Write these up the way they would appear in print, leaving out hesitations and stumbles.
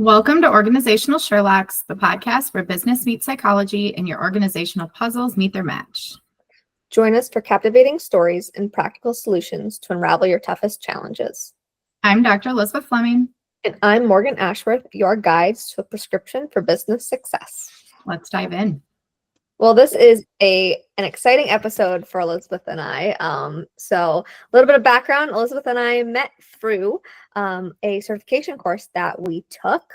Welcome to Organizational Sherlocks, the podcast where business meets psychology and your organizational puzzles meet their match. Join us for captivating stories and practical solutions to unravel your toughest challenges. I'm Dr. Elizabeth Fleming. And I'm Morgan Ashworth, your guides to a prescription for business success. Let's dive in. Well, this is an exciting episode for Elizabeth and I. So a little bit of background. Elizabeth and I met through a certification course that we took.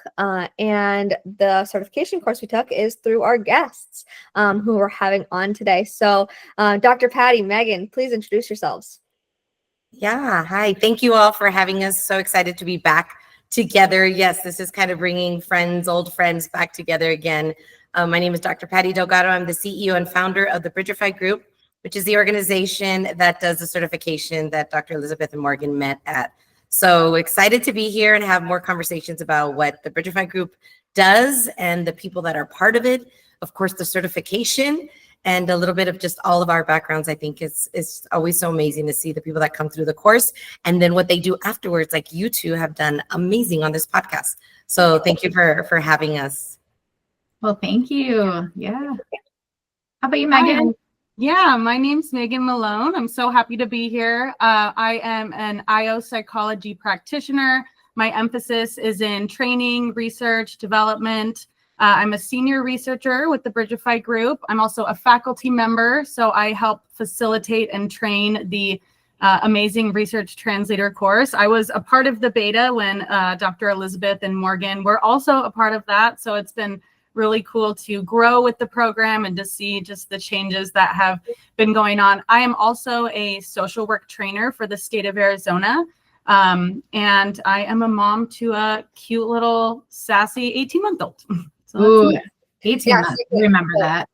And the certification course we took is through our guests who we're having on today. So Dr. Patty, Megan, please introduce yourselves. Yeah. Hi. Thank you all for having us. So excited to be back together. Yes, this is kind of bringing old friends back together again. My name is Dr. Patty Delgado. I'm the CEO and founder of the Ep.25 Group, which is the organization that does the certification that Dr. Elizabeth and Morgan met at. So excited to be here and have more conversations about what the Ep.25 Group does and the people that are part of it. Of course, the certification and a little bit of just all of our backgrounds. I think it's always so amazing to see the people that come through the course and then what they do afterwards. Like you two have done amazing on this podcast. So thank you for having us. Well, thank you. Yeah. How about you, Megan? Yeah, my name's Megan Malone. I'm so happy to be here. I am an IO psychology practitioner. My emphasis is in training, research, development. I'm a senior researcher with the Ep.25 Group. I'm also a faculty member, so I help facilitate and train the amazing research translator course. I was a part of the beta when Dr. Elizabeth and Morgan were also a part of that, so it's been really cool to grow with the program and to see just the changes that have been going on. I am also a social work trainer for the state of Arizona. And I am a mom to a cute little sassy 18-month-old. So ooh, 18 months. Remember that.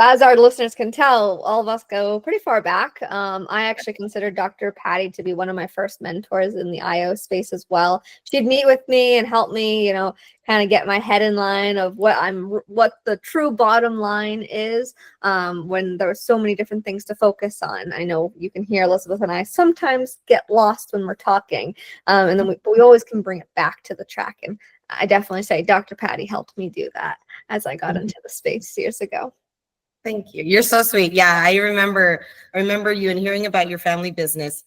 As our listeners can tell, all of us go pretty far back. I actually consider Dr. Patty to be one of my first mentors in the IO space as well. She'd meet with me and help me, kind of get my head in line of what the true bottom line is when there are so many different things to focus on. I know you can hear Elizabeth and I sometimes get lost when we're talking, and then we always can bring it back to the track. And I definitely say Dr. Patty helped me do that as I got into the space years ago. Thank you. You're so sweet. Yeah, I remember you and hearing about your family business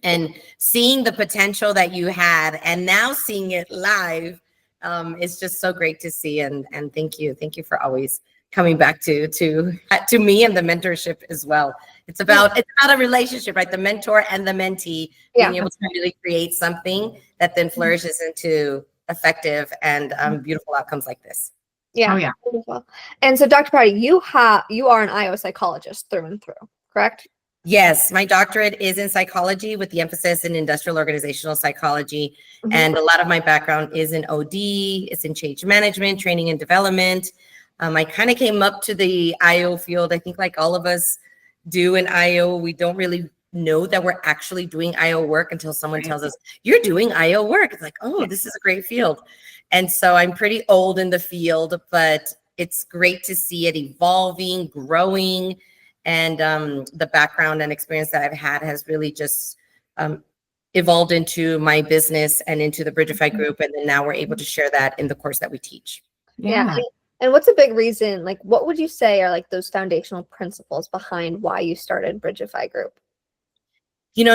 and seeing the potential that you had and now seeing it live. It's just so great to see. And thank you. Thank you for always coming back to me and the mentorship as well. It's about a relationship, right? The mentor and the mentee being able to really create something that then flourishes into effective and beautiful outcomes like this. Yeah. Oh, yeah. Wonderful. And so, Dr. Patty, you are an IO psychologist through and through, correct? Yes, my doctorate is in psychology with the emphasis in industrial organizational psychology. Mm-hmm. And a lot of my background is in OD, it's in change management, training and development. I kind of came up to the IO field, I think like all of us do in IO. We don't really know that we're actually doing IO work until someone tells us, you're doing IO work. It's like, oh, this is a great field. And so I'm pretty old in the field, but it's great to see it evolving, growing. And the background and experience that I've had has really just evolved into my business and into the Ep.25 Group. And then now we're able to share that in the course that we teach. Yeah. And what's a big reason, like what would you say are like those foundational principles behind why you started Ep.25 Group?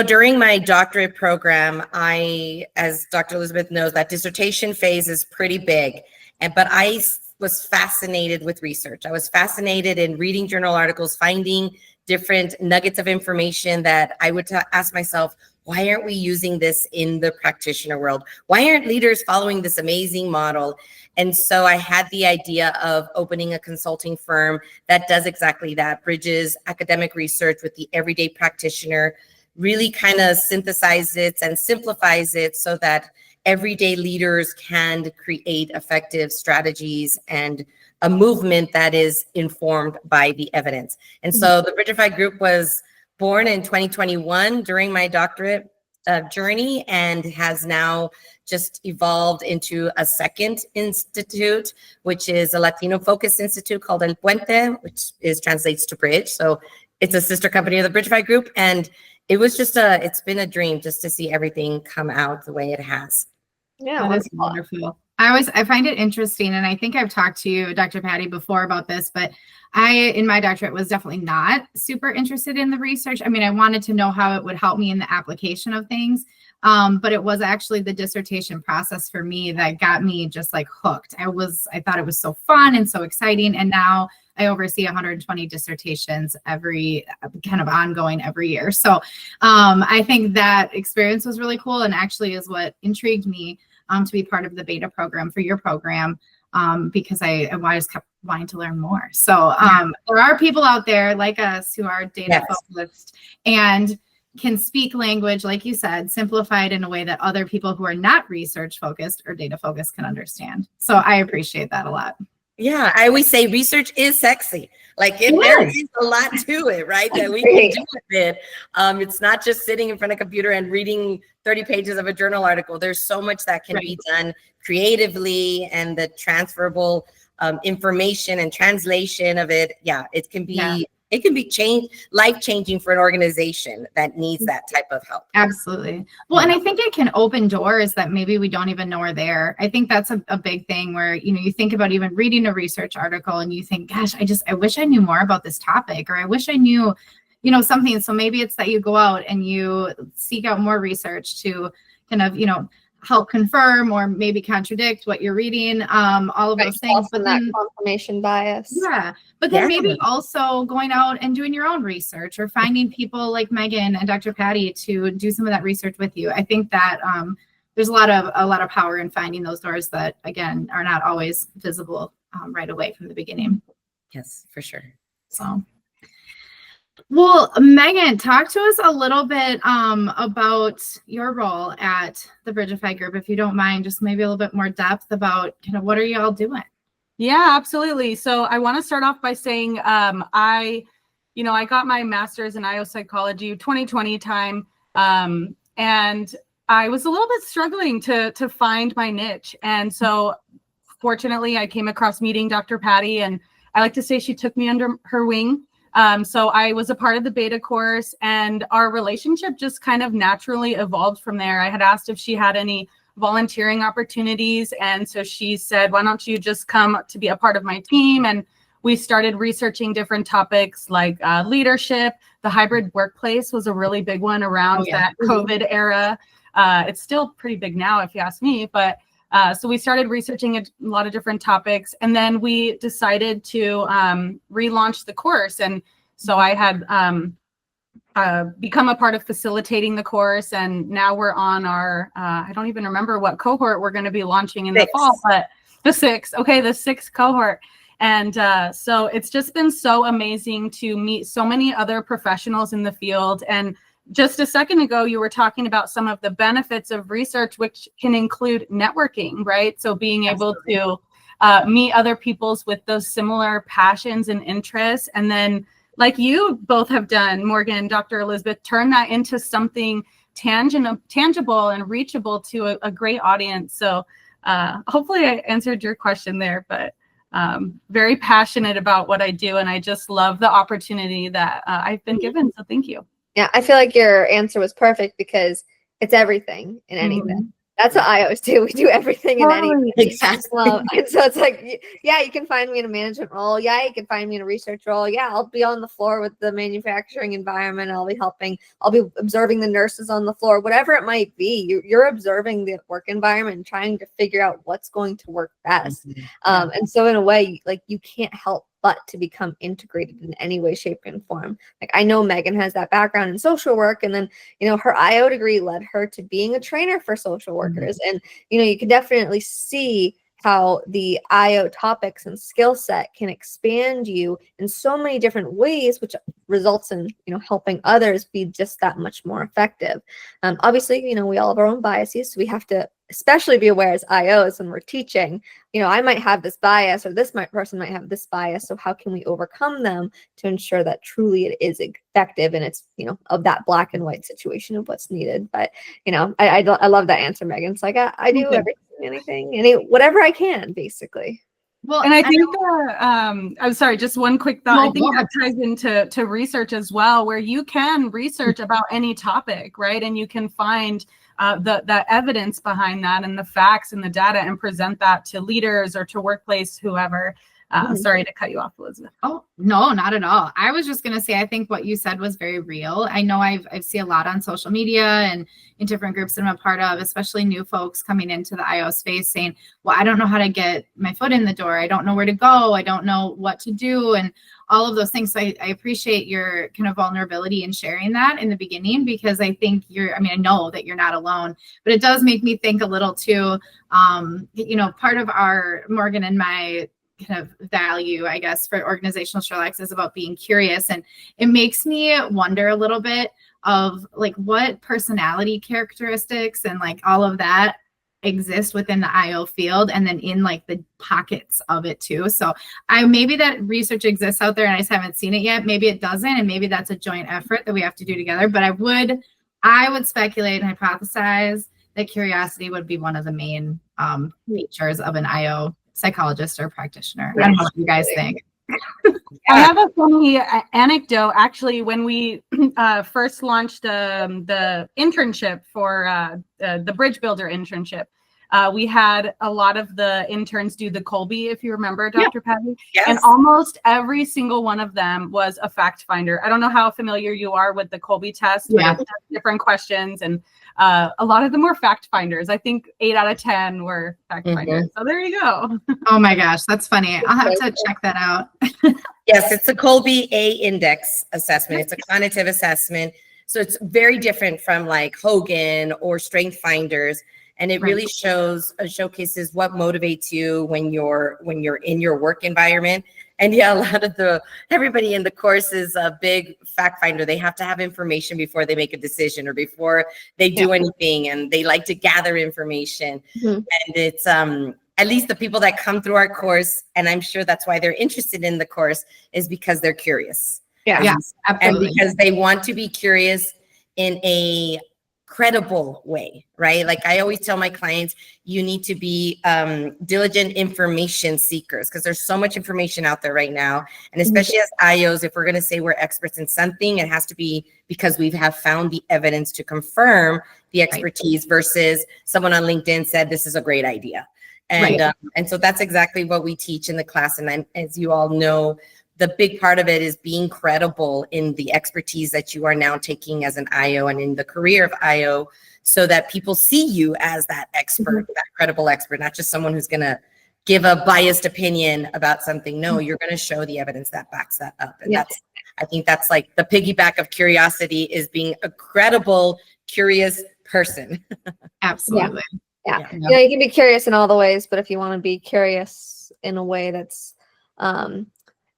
During my doctorate program, as Dr. Elizabeth knows, that dissertation phase is pretty big. But I was fascinated with research. I was fascinated in reading journal articles, finding different nuggets of information that I would ask myself, why aren't we using this in the practitioner world? Why aren't leaders following this amazing model? And so I had the idea of opening a consulting firm that does exactly that, bridges academic research with the everyday practitioner, really kind of synthesizes it and simplifies it so that everyday leaders can create effective strategies and a movement that is informed by the evidence. And so the Ep.25 Group was born in 2021 during my doctorate journey and has now just evolved into a second institute, which is a Latino focused institute called El Puente, which translates to bridge. So it's a sister company of the Ep.25 Group. And it was it's been a dream just to see everything come out the way it has. Yeah, That is wonderful. I find it interesting, and I think I've talked to you, Dr. Patty, before about this, but in my doctorate, was definitely not super interested in the research. I mean, I wanted to know how it would help me in the application of things, but it was actually the dissertation process for me that got me just like hooked. I thought it was so fun and so exciting, and now I oversee 120 dissertations every kind of ongoing every year. So I think that experience was really cool, and actually is what intrigued me to be part of the beta program for your program, because I just kept wanting to learn more. So there are people out there like us who are data focused and can speak language, like you said, simplified in a way that other people who are not research focused or data focused can understand. So I appreciate that a lot. Yeah, I always say research is sexy. Like there is a lot to it, right? That we can do with it. It's not just sitting in front of a computer and reading 30 pages of a journal article. There's so much that can be done creatively, and the transferable information and translation of it. Yeah, it can be life-changing for an organization that needs that type of help. Absolutely. Well, and I think it can open doors that maybe we don't even know are there. I think that's a big thing where, you think about even reading a research article and you think, gosh, I wish I knew more about this topic, or I wish I knew, something. So maybe it's that you go out and you seek out more research to kind of, help confirm or maybe contradict what you're reading, all of those things. But that confirmation bias. Yeah. But then maybe also going out and doing your own research, or finding people like Megan and Dr. Patty to do some of that research with you. I think that there's a lot of power in finding those doors that, again, are not always visible right away from the beginning. Yes, for sure. So. Well, Megan, talk to us a little bit about your role at the Bridgify Group, if you don't mind, just maybe a little bit more depth about kind of what are you all doing? Yeah, absolutely. So I want to start off by saying I got my master's in IO psychology 2020 time, and I was a little bit struggling to find my niche. And so fortunately, I came across meeting Dr. Patty, and I like to say she took me under her wing. So I was a part of the beta course, and our relationship just kind of naturally evolved from there. I had asked if she had any volunteering opportunities, and so she said, why don't you just come to be a part of my team? And we started researching different topics like leadership. The hybrid workplace was a really big one around that COVID era. It's still pretty big now, if you ask me, but so we started researching a lot of different topics, and then we decided to relaunch the course. And so I had become a part of facilitating the course, and now we're on our, I don't even remember what cohort we're going to be launching in the fall, but the sixth cohort. And so it's just been so amazing to meet so many other professionals in the field. And just a second ago, you were talking about some of the benefits of research, which can include networking, right? So being able to meet other peoples with those similar passions and interests. And then, like you both have done, Morgan, Dr. Elizabeth, turn that into something tangible and reachable to a great audience. So hopefully I answered your question there, but very passionate about what I do. And I just love the opportunity that I've been given. So thank you. Yeah, I feel like your answer was perfect, because it's everything in anything. That's what I always do. We do everything in anything. Exactly. And so it's like, yeah, you can find me in a management role. Yeah, you can find me in a research role. Yeah, I'll be on the floor with the manufacturing environment. I'll be helping. I'll be observing the nurses on the floor, whatever it might be. You're observing the work environment and trying to figure out what's going to work best. And so in a way, like, you can't help but to become integrated in any way, shape, and form. Like, I know Megan has that background in social work, and then, her IO degree led her to being a trainer for social workers. And, you can definitely see how the IO topics and skill set can expand you in so many different ways, which results in, helping others be just that much more effective. Obviously, we all have our own biases, so we have to especially be aware as IOs when we're teaching, I might have this bias, or this person might have this bias. So how can we overcome them to ensure that truly it is effective, and it's, of that black and white situation of what's needed. But, I love that answer, Megan. It's like, I do everything, whatever I can, basically. Well, and I think I'm sorry, just one quick thought. I think that ties into research as well, where you can research about any topic, right? And you can find the evidence behind that and the facts and the data and present that to leaders or to workplace, whoever. Sorry to cut you off, Elizabeth. Oh, no, not at all. I was just going to say, I think what you said was very real. I know I've seen a lot on social media and in different groups that I'm a part of, especially new folks coming into the IO space saying, well, I don't know how to get my foot in the door. I don't know where to go. I don't know what to do. And all of those things. So I appreciate your kind of vulnerability in sharing that in the beginning, because I think I know that you're not alone, but it does make me think a little too, part of our, Morgan and my kind of value, I guess, for organizational Sherlock's is about being curious. And it makes me wonder a little bit of like what personality characteristics and like all of that exist within the IO field, and then in like the pockets of it too. So maybe that research exists out there and I just haven't seen it yet. Maybe it doesn't, and maybe that's a joint effort that we have to do together. But I would speculate and hypothesize that curiosity would be one of the main features of an IO psychologist or practitioner. I don't know what you guys think. I have a funny anecdote. Actually, when we first launched the internship for the Bridge Builder internship, we had a lot of the interns do the Colby, if you remember, Dr. Patty. Yes. And almost every single one of them was a fact finder. I don't know how familiar you are with the Colby test, but it has different questions, and a lot of them were fact finders. I think 8 out of 10 were fact finders. So there you go. Oh my gosh, that's funny. I'll have to check that out. Yes, it's a Colby A index assessment. It's a cognitive assessment. So it's very different from like Hogan or Strength Finders. And it really showcases what motivates you when you're in your work environment. And yeah, a lot of everybody in the course is a big fact finder. They have to have information before they make a decision or before they do anything. And they like to gather information. And it's at least the people that come through our course, and I'm sure that's why they're interested in the course, is because they're curious. Yeah, absolutely. And because they want to be curious in a credible way, right? Like I always tell my clients, you need to be diligent information seekers, because there's so much information out there right now. And especially as IOs, if we're going to say we're experts in something, it has to be because we have found the evidence to confirm the expertise versus someone on LinkedIn said, this is a great idea. And, and so that's exactly what we teach in the class. And as you all know, the big part of it is being credible in the expertise that you are now taking as an IO and in the career of IO, so that people see you as that expert, that credible expert, not just someone who's going to give a biased opinion about something. No, you're going to show the evidence that backs that up. And I think that's like the piggyback of curiosity, is being a credible, curious person. Absolutely. Yeah. You know, you can be curious in all the ways, but if you want to be curious in a way that's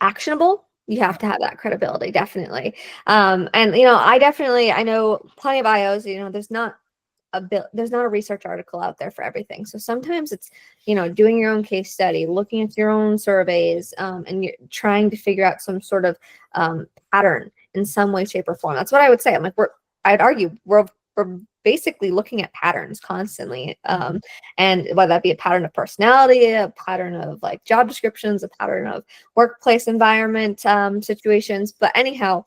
actionable, you have to have that credibility, definitely. And I know plenty of IOs. There's not a research article out there for everything. So sometimes it's doing your own case study, looking at your own surveys, and you're trying to figure out some sort of pattern in some way, shape, or form. That's what I would say. I'm like, I'd argue we're basically looking at patterns constantly, and whether that be a pattern of personality, a pattern of like job descriptions, a pattern of workplace environment situations. But anyhow,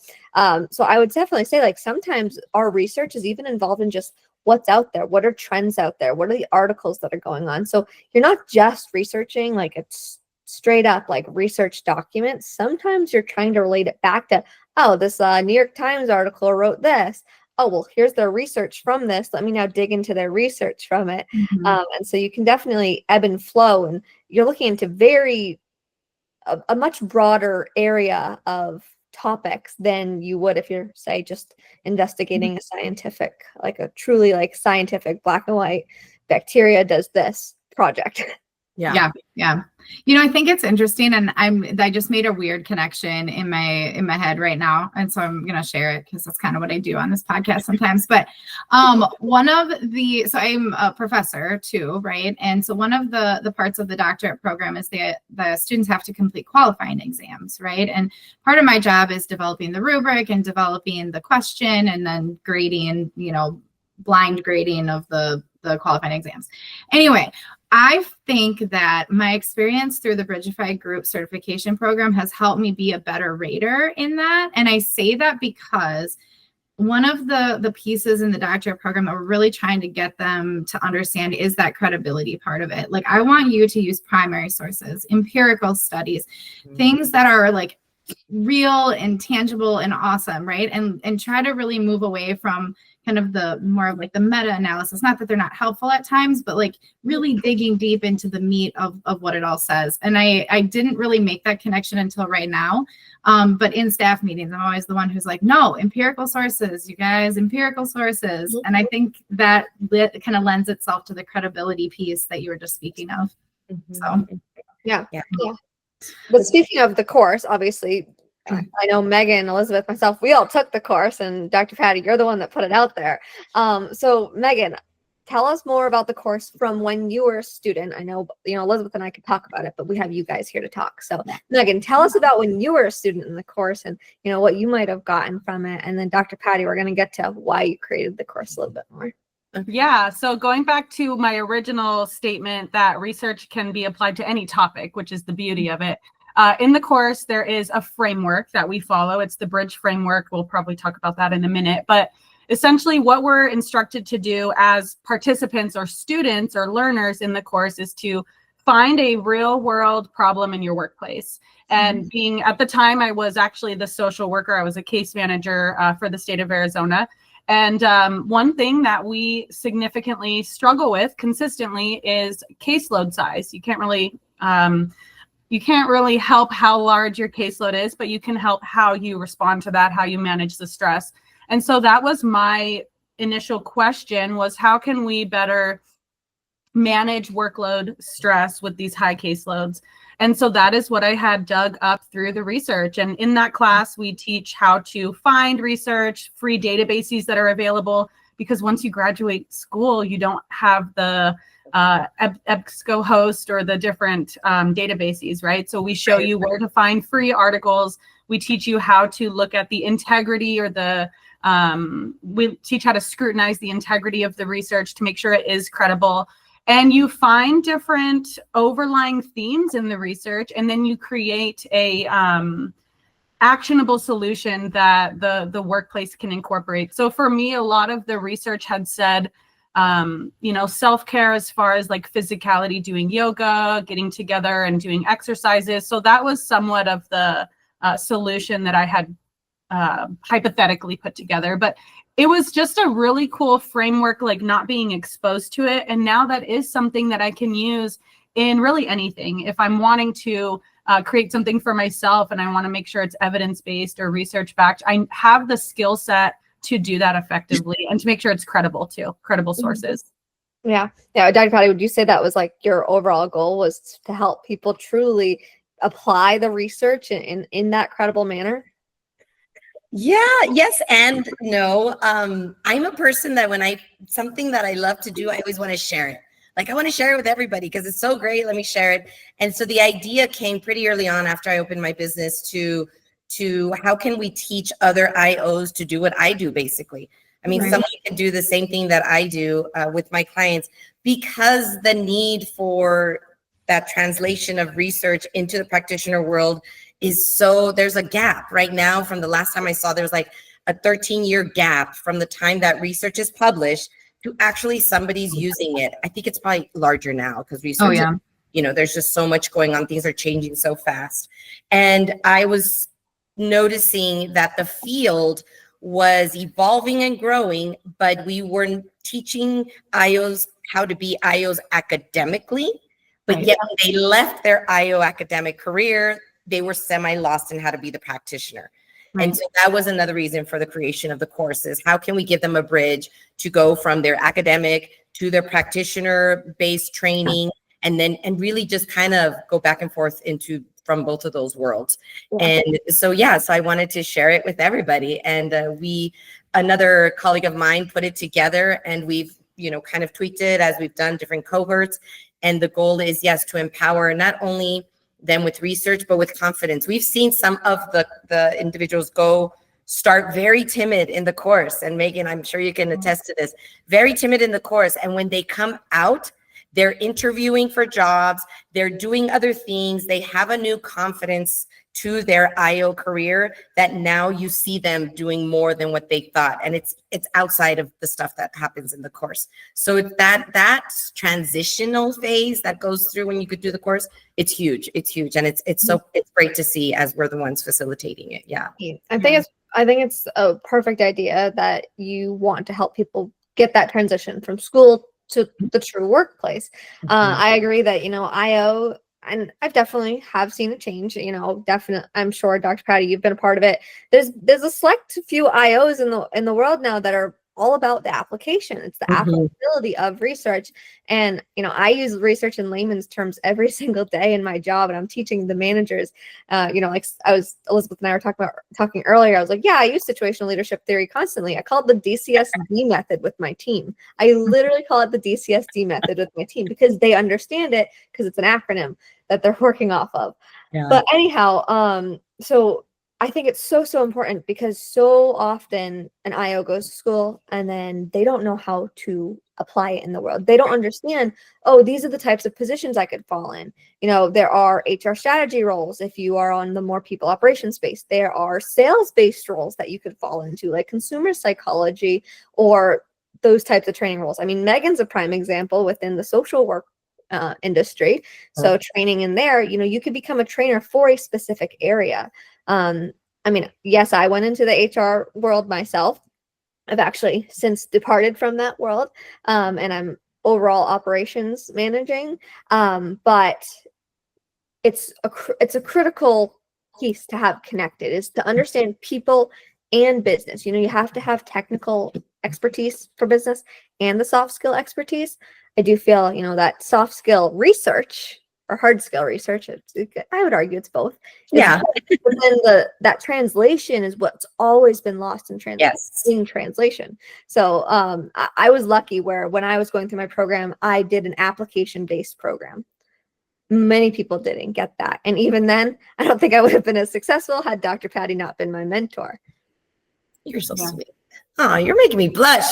so I would definitely say, like, sometimes our research is even involved in just what's out there, what are trends out there, what are the articles that are going on. So you're not just researching like it's straight up like research documents. Sometimes you're trying to relate it back to, oh, this New York Times article wrote this. Oh, well, here's their research from this. Let me now dig into their research from it. And so you can definitely ebb and flow, and you're looking into a much broader area of topics than you would if you're, say, just investigating a scientific, like a truly like scientific black and white bacteria does this project. Yeah. I think it's interesting, and I just made a weird connection in my head right now, and so I'm gonna share it because that's kind of what I do on this podcast sometimes. But so I'm a professor too, right? And so one of the parts of the doctorate program is the students have to complete qualifying exams, right? And part of my job is developing the rubric and developing the question, and then grading, blind grading of the qualifying exams. Anyway, I think that my experience through the Bridgify Group certification program has helped me be a better rater in that. And I say that because one of the pieces in the doctorate program that we're really trying to get them to understand is that credibility part of it. Like, I want you to use primary sources, empirical studies, things that are like real and tangible and awesome, right? And try to really move away from kind of the more of like the meta-analysis. Not that they're not helpful at times, but like really digging deep into the meat of what it all says. And I didn't really make that connection until right now. But in staff meetings, I'm always the one who's like, no, empirical sources, you guys, empirical sources. And I think that kind of lends itself to the credibility piece that you were just speaking of. So yeah. But speaking of the course, obviously, I know Megan, Elizabeth, myself, we all took the course, and Dr. Patty, you're the one that put it out there. So Megan, tell us more about the course from when you were a student. I know, Elizabeth and I could talk about it, but we have you guys here to talk. So Megan, tell us about when you were a student in the course and, what you might have gotten from it. And then Dr. Patty, we're going to get to why you created the course a little bit more. Yeah. So going back to my original statement that research can be applied to any topic, which is the beauty of it. In the course, there is a framework that we follow. It's the Bridge framework. We'll probably talk about that in a minute. But essentially what we're instructed to do as participants or students or learners in the course is to find a real world problem in your workplace. And being at the time, I was actually the social worker. I was a case manager for the state of Arizona. And one thing that we significantly struggle with consistently is caseload size. You can't really help how large your caseload is, but you can help how you respond to that, how you manage the stress. And so that was my initial question, was how can we better manage workload stress with these high caseloads? And so that is what I had dug up through the research. And in that class, we teach how to find research, free databases that are available, because once you graduate school, you don't have the EBSCOhost or the different databases, right? So we show you where to find free articles. We teach you how to look at the integrity or we teach how to scrutinize the integrity of the research to make sure it is credible. And you find different overlying themes in the research, and then you create a actionable solution that the workplace can incorporate. So for me, a lot of the research had said, self-care as far as like physicality, doing yoga, getting together and doing exercises. So that was somewhat of the solution that I had hypothetically put together. But it was just a really cool framework, like not being exposed to it. And now that is something that I can use in really anything. If I'm wanting to create something for myself and I want to make sure it's evidence-based or research-backed, I have the skill set to do that effectively and to make sure it's credible too, credible sources. Yeah. Dr. Patty, would you say that was like your overall goal, was to help people truly apply the research in that credible manner? Yeah, yes and no. I'm a person that something that I love to do, I always want to share it. Like, I want to share it with everybody because it's so great. Let me share it. And so the idea came pretty early on after I opened my business to how can we teach other IOs to do what I do, basically. I mean, somebody can do the same thing that I do with my clients, because the need for that translation of research into the practitioner world there's a gap right now. From the last time I saw, there's like a 13-year gap from the time that research is published to actually somebody's using it. I think it's probably larger now because research, there's just so much going on. Things are changing so fast. And I was noticing that the field was evolving and growing, but we weren't teaching IOs how to be IOs academically, but yet when they left their IO academic career, they were semi-lost in how to be the practitioner. And so that was another reason for the creation of the courses. How can we give them a bridge to go from their academic to their practitioner-based training, and really just kind of go back and forth from both of those worlds. And so I wanted to share it with everybody. And another colleague of mine put it together, and we've, kind of tweaked it as we've done different cohorts. And the goal is, to empower not only them with research, but with confidence. We've seen some of the individuals start very timid in the course. And Megan, I'm sure you can attest to this, very timid in the course. And when they come out, they're interviewing for jobs, they're doing other things, they have a new confidence to their IO career that now you see them doing more than what they thought. And it's outside of the stuff that happens in the course. So it's that transitional phase that goes through when you could do the course. It's huge. It's huge. And it's great to see as we're the ones facilitating it. Yeah. I think it's a perfect idea that you want to help people get that transition from school to the true workplace. I agree that, IO, and I've definitely have seen a change, definitely. I'm sure, Dr. Patty, you've been a part of it. There's a select few IOs in the world now that are all about the application. It's the applicability of research. And, I use research in layman's terms every single day in my job, and I'm teaching the managers, like Elizabeth and I were talking earlier. I was like, yeah, I use situational leadership theory constantly. I call it the DCSD method with my team. I literally call it the DCSD method with my team because they understand it, because it's an acronym that they're working off of. Yeah. But anyhow, so I think it's so important, because so often an IO goes to school and then they don't know how to apply it in the world. They don't understand, oh, these are the types of positions I could fall in. There are HR strategy roles if you are on the more people operations space. There are sales-based roles that you could fall into, like consumer psychology or those types of training roles. I mean, Megan's a prime example within the social work industry. So training in there, you could become a trainer for a specific area. Yes, I went into the HR world myself. I've actually since departed from that world, and I'm overall operations managing. But it's a critical piece to have connected, is to understand people and business. You have to have technical expertise for business and the soft skill expertise. I do feel, that soft skill research or hard skill research, I would argue it's both. Yeah. But then that translation is what's always been lost in translation. So I was lucky where when I was going through my program, I did an application-based program. Many people didn't get that. And even then, I don't think I would have been as successful had Dr. Patty not been my mentor. You're so sweet. Oh, you're making me blush.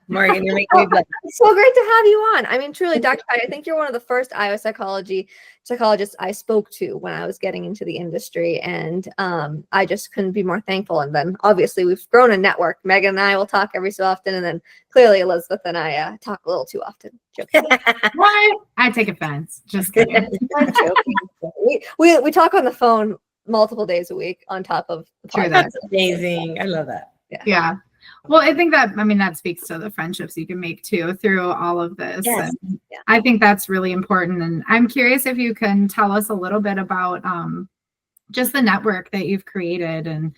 Morgan, you're making me blush. It's so great to have you on. I mean, truly, Dr. Patty, I think you're one of the first IO psychologists I spoke to when I was getting into the industry. And I just couldn't be more thankful. And then obviously we've grown a network. Megan and I will talk every so often. And then clearly Elizabeth and I talk a little too often. What? I take offense. Just kidding. I'm joking. We talk on the phone multiple days a week on top of the podcast. That's amazing. I love that. Yeah. Well, I think that speaks to the friendships you can make too through all of this. Yes. I think that's really important. And I'm curious if you can tell us a little bit about just the network that you've created and,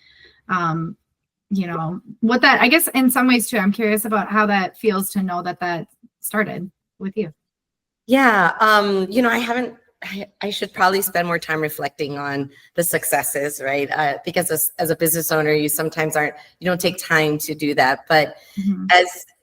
what that, I guess in some ways too, I'm curious about how that feels to know that started with you. Yeah. I should probably spend more time reflecting on the successes, right? Because as a business owner, you sometimes you don't take time to do that. But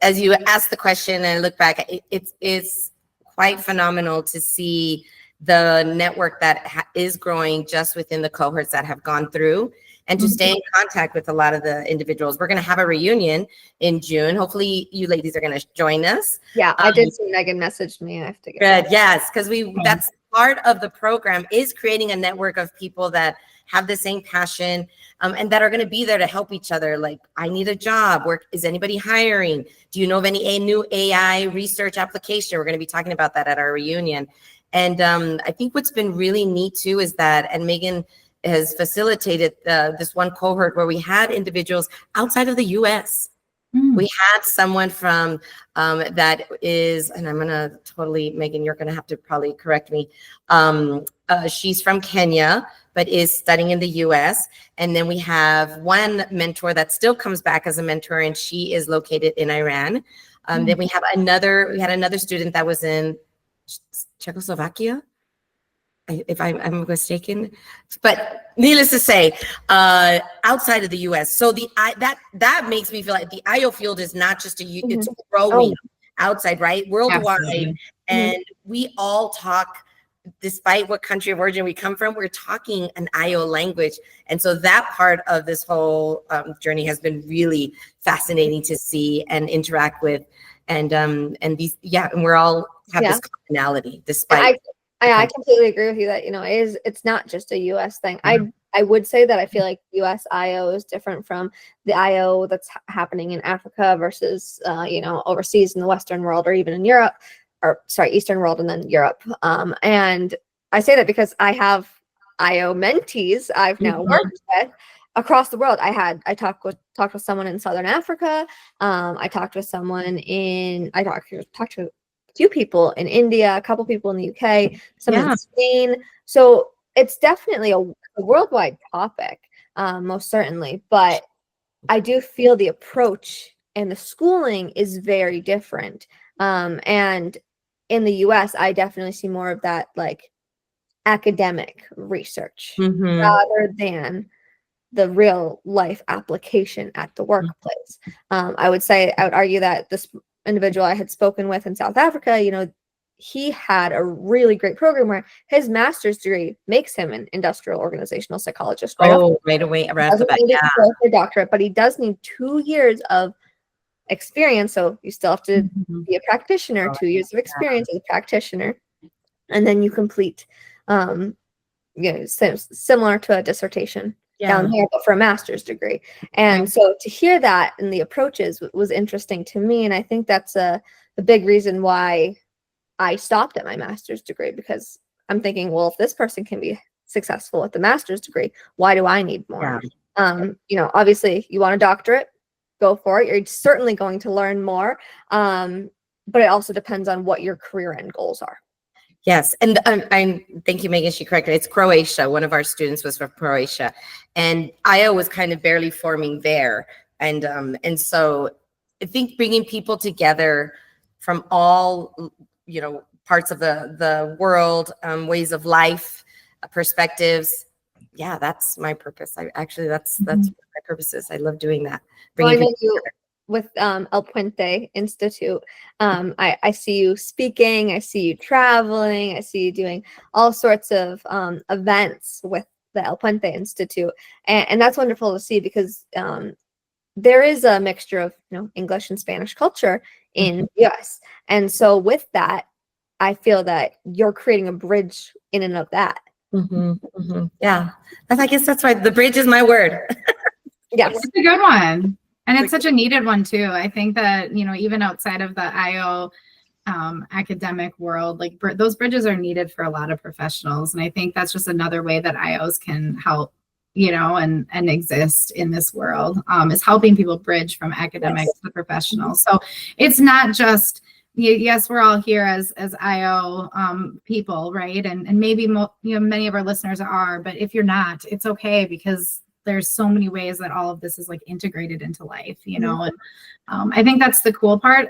as you ask the question and look back, it's quite phenomenal to see the network that is growing just within the cohorts that have gone through, and to stay in contact with a lot of the individuals. We're going to have a reunion in June. Hopefully you ladies are going to join us. Yeah, I did see Megan messaged me. I have to get good. Back. Yes, because that's part of the program, is creating a network of people that have the same passion and that are going to be there to help each other. Like, I need a job. Is anybody hiring? Do you know of any new AI research application? We're going to be talking about that at our reunion. And I think what's been really neat too is that, and Megan has facilitated this one cohort where we had individuals outside of the US. We had someone from that is, and I'm going to Megan, you're going to have to probably correct me. She's from Kenya, but is studying in the US. And then we have one mentor that still comes back as a mentor, and she is located in Iran. Then we had another student that was in Czechoslovakia, if I'm mistaken, but needless to say, outside of the U.S. So that makes me feel like the IO field is not just it's growing outside, right? Worldwide. Absolutely. And we all talk, despite what country of origin we come from, we're talking an IO language. And so that part of this whole journey has been really fascinating to see and interact with. And these, and we're all have this commonality despite. I completely agree with you that, it's not just a US thing. I would say that I feel like US IO is different from the IO that's happening in Africa versus, overseas in the Western world or even in Europe, or sorry, Eastern world and then Europe. And I say that because I have IO mentees I've now worked with across the world. I talked with someone in Southern Africa. I talked to a few people in India, a couple people in the UK, some in Spain. So it's definitely a worldwide topic, most certainly. But I do feel the approach and the schooling is very different. And in the US, I definitely see more of that like academic research rather than the real life application at the workplace. I would argue that this individual I had spoken with in South Africa, he had a really great program where his master's degree makes him an industrial organizational psychologist. Right off the bat. Yeah. For a doctorate, but he does need 2 years of experience. So you still have to be a practitioner, 2 years of experience as a practitioner, and then you complete, similar to a dissertation down here, but for a master's degree. And so to hear that and the approaches was interesting to me. And I think that's the big reason why I stopped at my master's degree, because I'm thinking, well, if this person can be successful with the master's degree, why do I need more? Obviously you want a doctorate, go for it. You're certainly going to learn more. But it also depends on what your career end goals are. Yes. And I thank you, Megan. She corrected. It's Croatia. One of our students was from Croatia, and IO was kind of barely forming there. And so I think bringing people together from all, parts of the world, ways of life, perspectives. Yeah, that's my purpose. That's what my purpose is. I love doing that. With El Puente Institute, I see you speaking, I see you traveling, I see you doing all sorts of events with the El Puente Institute, and that's wonderful to see, because there is a mixture of English and Spanish culture in the US, and so with that, I feel that you're creating a bridge in and of that. Yeah, I guess that's why the bridge is my word. Yes, it's a good one. And it's such a needed one too. I think that, even outside of the IO academic world, like those bridges are needed for a lot of professionals. And I think that's just another way that IOs can help, and exist in this world, is helping people bridge from academics to professionals. So it's not just, yes, we're all here as IO people, right? And maybe many of our listeners are, but if you're not, it's okay, because there's so many ways that all of this is like integrated into life, and I think that's the cool part.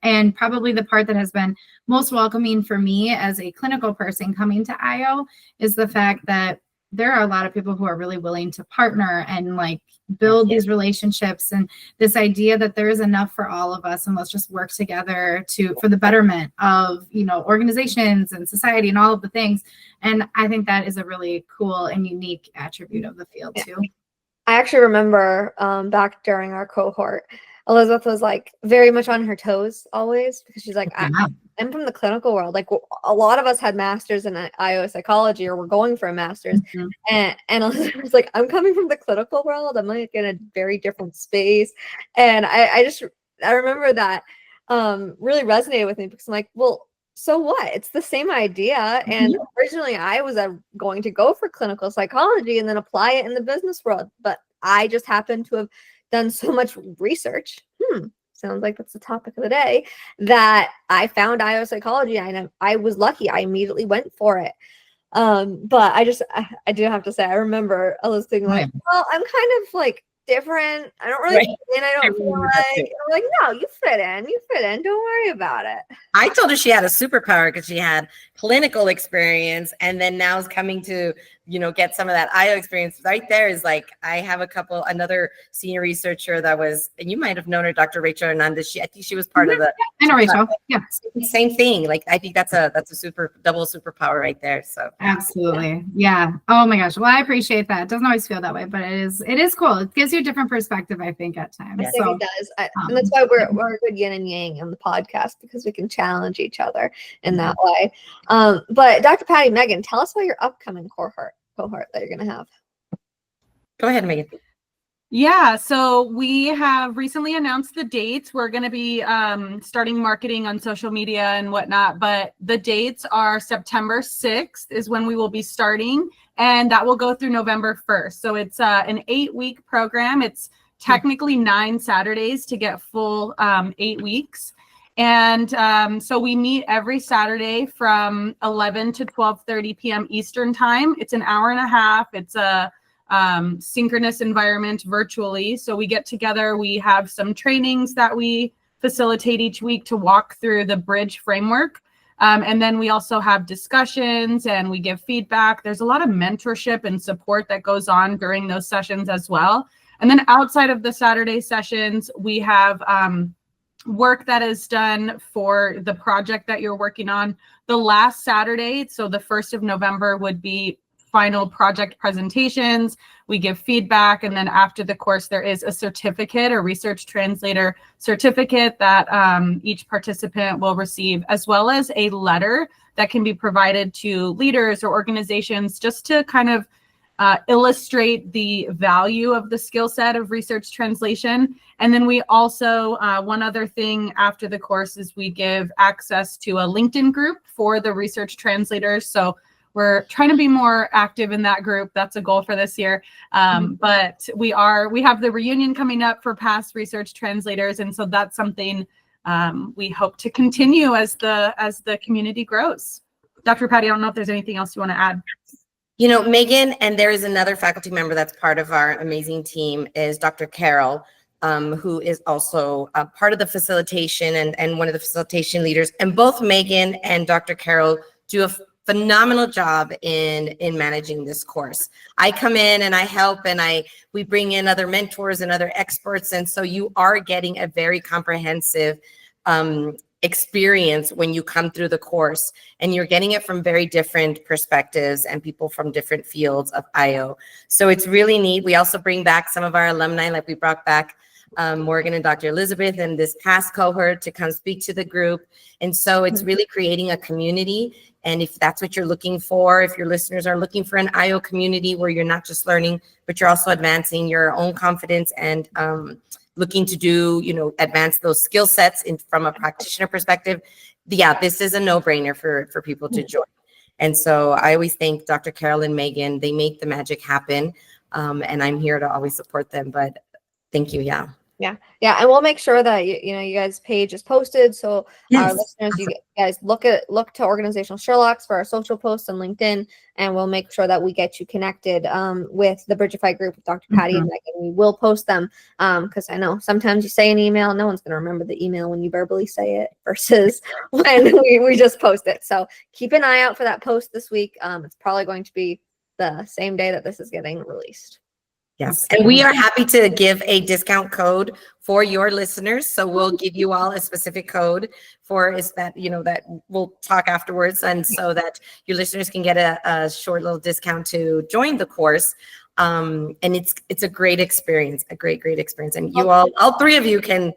And probably the part that has been most welcoming for me as a clinical person coming to IO is the fact that there are a lot of people who are really willing to partner and like build these relationships, and this idea that there is enough for all of us, and let's just work together for the betterment of, organizations and society and all of the things. And I think that is a really cool and unique attribute of the field too. I actually remember back during our cohort, Elizabeth was like very much on her toes always, because she's like, I'm from the clinical world. Like a lot of us had masters in IO psychology, or we're going for a master's. And Elizabeth was like, I'm coming from the clinical world. I'm like in a very different space. And I remember that really resonated with me, because I'm like, well, so what? It's the same idea. And originally I was going to go for clinical psychology and then apply it in the business world. But I just happened to have done so much research. Sounds like that's the topic of the day, that I found IO psychology, and I was lucky. I immediately went for it. But I do have to say, I remember Elizabeth being like, well, I'm kind of like different. I don't really fit in. I don't feel like. I'm like, no, you fit in. You fit in. Don't worry about it. I told her she had a superpower because she had clinical experience, and then now is coming to, get some of that IO experience. Right there is like, I have another senior researcher that was, and you might have known her, Dr. Rachel Hernandez. I think she was part of the. I know Rachel. Yeah. Same thing. Like, I think that's a double superpower right there. So absolutely. Yeah. Oh my gosh. Well, I appreciate that. It doesn't always feel that way, but it is cool. It gives you a different perspective, I think, at times. I think it does. And that's why we're a good yin and yang on the podcast, because we can challenge each other in that way. But Dr. Patty, Megan, tell us about your upcoming cohort that you're going to have. Go ahead, Megan. Yeah, so we have recently announced the dates. We're going to be starting marketing on social media and whatnot, but the dates are September 6th is when we will be starting, and that will go through November 1st. So it's an 8-week program. It's technically 9 Saturdays to get full 8 weeks. And so we meet every Saturday from 11 to 12:30 p.m. Eastern time. It's an hour and a half. It's a synchronous environment virtually. So we get together, we have some trainings that we facilitate each week to walk through the bridge framework. And then we also have discussions and we give feedback. There's a lot of mentorship and support that goes on during those sessions as well. And then outside of the Saturday sessions, we have work that is done for the project that you're working on. The last Saturday, so the 1st of November, would be final project presentations. We give feedback, and then after the course, there is a certificate, a research translator certificate that each participant will receive, as well as a letter that can be provided to leaders or organizations just to kind of illustrate the value of the skill set of research translation. And then we also, one other thing after the course is we give access to a LinkedIn group for the research translators. So we're trying to be more active in that group. That's a goal for this year. But we have the reunion coming up for past research translators. And so that's something we hope to continue as the community grows. Dr. Patty, I don't know if there's anything else you want to add. You know, Megan, and there is another faculty member that's part of our amazing team, is Dr. Carol, who is also part of the facilitation and one of the facilitation leaders. And both Megan and Dr. Carol do a phenomenal job in managing this course. I come in and I help, and we bring in other mentors and other experts. And so you are getting a very comprehensive experience when you come through the course, and you're getting it from very different perspectives and people from different fields of IO. So it's really neat. We also bring back some of our alumni, like we brought back Morgan and Dr. Elizabeth and this past cohort to come speak to the group. And so it's really creating a community. And if that's what you're looking for, if your listeners are looking for an IO community where you're not just learning, but you're also advancing your own confidence and looking to do, advance those skill sets from a practitioner perspective, this is a no-brainer for people to join. And so I always thank Dr. Carol and Megan. They make the magic happen. And I'm here to always support them, but thank you. Yeah, and we'll make sure that you guys' page is posted, so our listeners, you guys look to Organizational Sherlocks for our social posts on LinkedIn, and we'll make sure that we get you connected with the Bridgify group with Dr. Patty and Megan. We will post them because I know sometimes you say an email, no one's going to remember the email when you verbally say it versus when we just post it. So keep an eye out for that post this week. It's probably going to be the same day that this is getting released. Yes, and we are happy to give a discount code for your listeners. So we'll give you all a specific code that we'll talk afterwards, and so that your listeners can get a short little discount to join the course. And it's a great experience, a great experience. And you all three of you can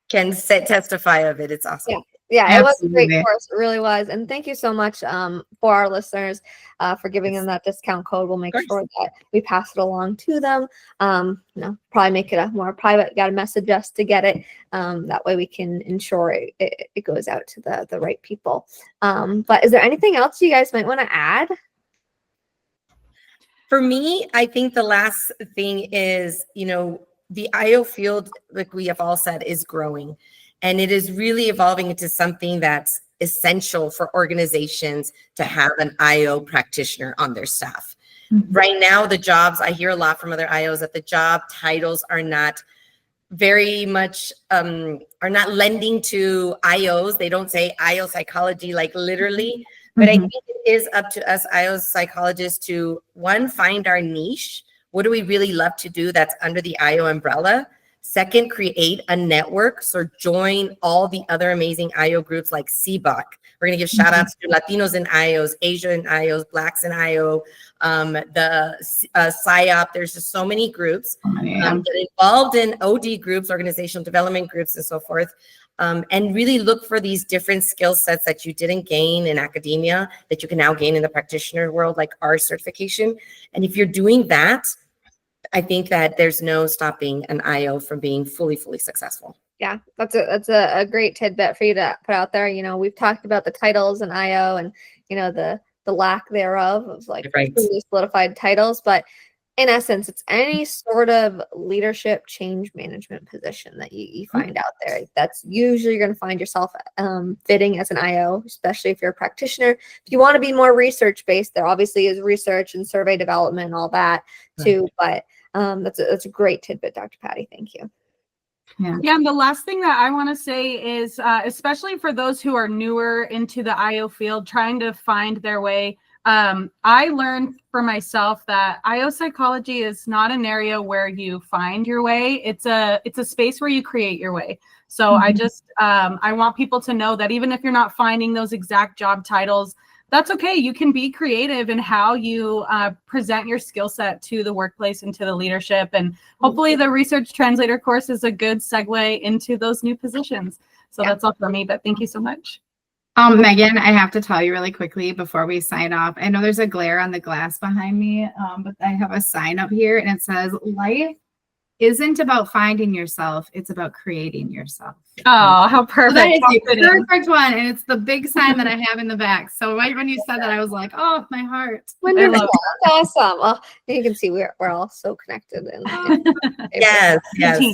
testify of it. It's awesome. Yeah, it was a great course. It really was. And thank you so much for our listeners for giving them that discount code. We'll make sure that we pass it along to them. Probably make it a more private, got to message us to get it. That way we can ensure it goes out to the right people. But is there anything else you guys might want to add? For me, I think the last thing is, the IO field, like we have all said, is growing. And it is really evolving into something that's essential for organizations to have an IO practitioner on their staff. Right now, the jobs, I hear a lot from other IOs that the job titles are not very much, are not lending to IOs. They don't say IO psychology, like literally. But I think it is up to us IO psychologists to, one, find our niche. What do we really love to do that's under the IO umbrella? Second, create a network. So join all the other amazing IO groups like CBOC. We're going to give shout outs to Latinos in IOs, Asia in IOs, Blacks in IO, the PSYOP. There's just so many groups that involved in OD groups, organizational development groups, and so forth. And really look for these different skill sets that you didn't gain in academia that you can now gain in the practitioner world, like our certification. And if you're doing that, I think that there's no stopping an IO from being fully successful. Yeah, that's a great tidbit for you to put out there. You know, we've talked about the titles and IO and, you know, the lack thereof of like Right. truly solidified titles, but in essence, it's any sort of leadership change management position that you find out there. That's usually you're going to find yourself fitting as an IO, especially if you're a practitioner. If you want to be more research based, there obviously is research and survey development and all that too. But that's a great tidbit, Dr. Patty. Thank you. Yeah, and the last thing that I want to say is, especially for those who are newer into the IO field, trying to find their way. I learned for myself that IO psychology is not an area where you find your way. It's a space where you create your way. So I just I want people to know that even if you're not finding those exact job titles, that's okay. You can be creative in how you present your skill set to the workplace and to the leadership. And hopefully the research translator course is a good segue into those new positions. So that's all for me, but thank you so much. Megan, I have to tell you really quickly before we sign off. I know there's a glare on the glass behind me, but I have a sign up here and it says, life isn't about finding yourself, it's about creating yourself. Oh, how perfect. So that is the perfect one. And it's the big sign that I have in the back. So right when you said that, I was like, oh, my heart. Wonderful. That's awesome. Oh, you can see we're all so connected. Yes.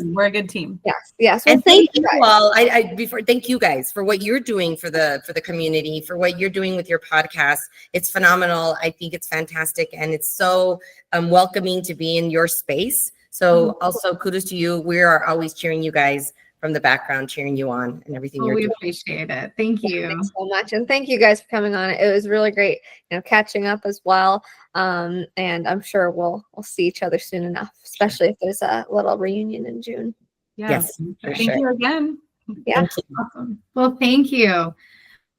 We're a good team. Yes. Well, And thank you all. Thank you guys for what you're doing for the community, for what you're doing with your podcast. It's phenomenal. I think it's fantastic, and it's so welcoming to be in your space. So also kudos to you. We are always cheering you guys from the background, cheering you on and everything you're doing. We appreciate it. Thank you. Thanks so much. And thank you guys for coming on. It was really great, catching up as well. And I'm sure we'll see each other soon enough, especially if there's a little reunion in June. Yes, for Thank sure. you again. Yeah. Awesome. Well, thank you.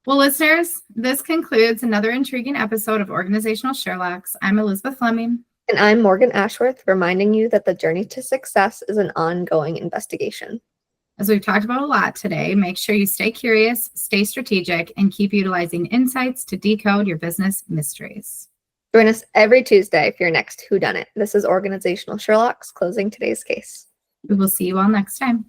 Well, listeners, this concludes another intriguing episode of Organizational Sherlocks. I'm Elizabeth Fleming. And I'm Morgan Ashworth, reminding you that the journey to success is an ongoing investigation. As we've talked about a lot today, make sure you stay curious, stay strategic, and keep utilizing insights to decode your business mysteries. Join us every Tuesday for your next Whodunit. This is Organizational Sherlocks, closing today's case. We will see you all next time.